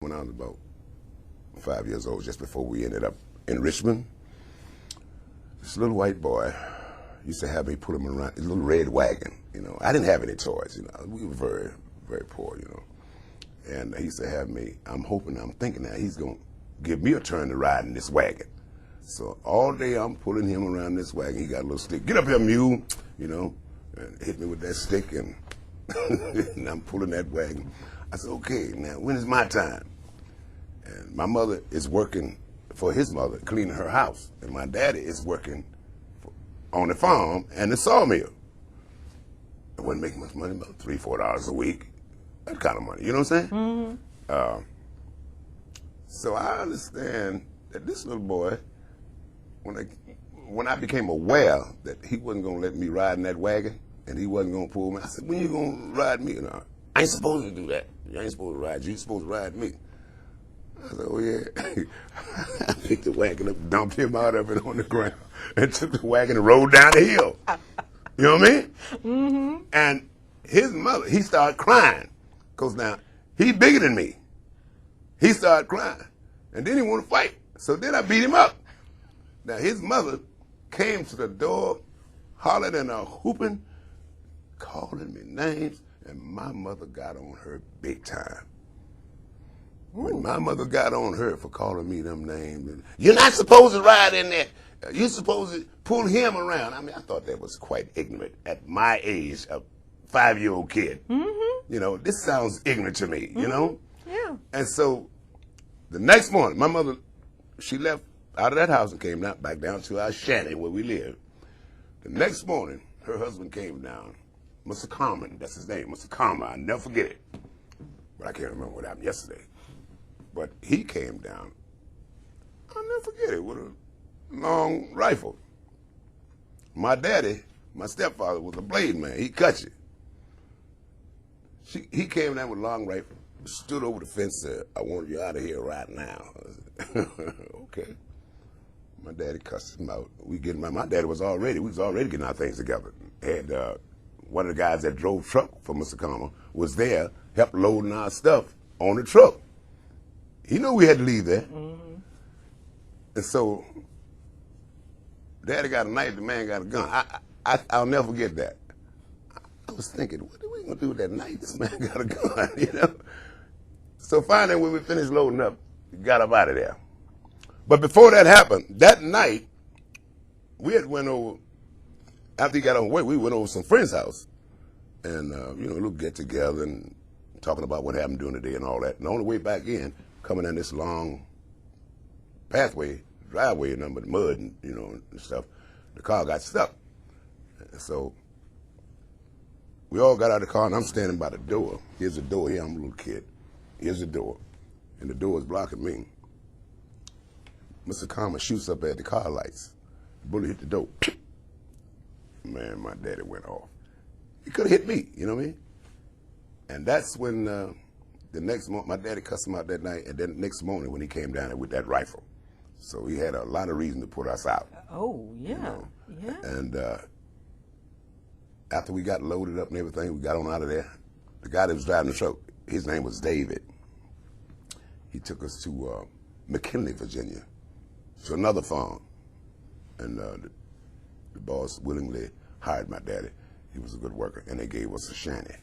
When I was about 5 years old, just before we ended up in Richmond, this little white boy used to have me put him around his little red wagon. I didn't have any toys. We were very, very poor. And he used to have me. I'm thinking that he's gonna give me a turn to ride in this wagon. So all day I'm pulling him around this wagon. He got a little stick. Get up here, mule. And hit me with that stick, and, and I'm pulling that wagon. I said, okay, now when is my time? And my mother is working for his mother, cleaning her house. And my daddy is working on the farm and the sawmill. I wasn't making much money, about $3, $4 a week. That kind of money, you know what I'm saying? Mm-hmm. So I understand that this little boy, when I became aware that he wasn't going to let me ride in that wagon and he wasn't going to pull me, I said, when you going to ride me? No, I ain't supposed to do that. You ain't supposed to ride you. You're supposed to ride me. I said, oh, yeah. I picked the wagon up, dumped him out of it on the ground, and took the wagon and rode down the hill. You know what I mean? Mm-hmm. And his mother, he started crying, because now he's bigger than me. He started crying, and then he wanted to fight. So then I beat him up. Now his mother came to the door, hollering and hooping, calling me names, and my mother got on her big time. When my mother got on her for calling me them names, you're not supposed to ride in there. You're supposed to pull him around. I mean, I thought that was quite ignorant at my age, a 5-year-old kid. Mm-hmm. This sounds ignorant to me, Yeah. And so the next morning, my mother, she left out of that house and came back down to our shanty where we lived. The next morning, her husband came down, Mr. Carmen, that's his name, Mr. Carmen, I'll never forget it. But I can't remember what happened yesterday. But he came down, I'll never forget it, with a long rifle. My daddy, my stepfather, was a blade man. He cut you. He came down with a long rifle, stood over the fence, said, I want you out of here right now. I said, okay. My daddy cussed him out. We was already getting our things together. And one of the guys that drove truck for Mr. Carmer was there, helped loading our stuff on the truck. He knew we had to leave there. Mm-hmm. And so daddy got a knife, the man got a gun. I'll never forget that. I was thinking, what are we going to do with that knife? This man got a gun, So finally, when we finished loading up, we got up out of there. But before that happened, that night, we had went over, after he got on work, we went over some friend's house. And, a little get together and talking about what happened during the day and all that. And on the way back in, coming down this long driveway, but mud and, and stuff, the car got stuck. So we all got out of the car, and I'm standing by the door. Here's the door. Here, I'm a little kid. Here's the door. And the door is blocking me. Mr. Carmer shoots up at the car lights. The bullet hit the door. Man, my daddy went off. He could have hit me, you know what I mean? And that's when the next morning, my daddy cussed him out that night, and then the next morning when he came down there with that rifle. So he had a lot of reason to put us out. Oh, yeah. Yeah. And after we got loaded up and everything, we got on out of there. The guy that was driving the truck, his name was David. He took us to McKinley, Virginia, to another farm. And the boss willingly hired my daddy. He was a good worker, and they gave us a shanty.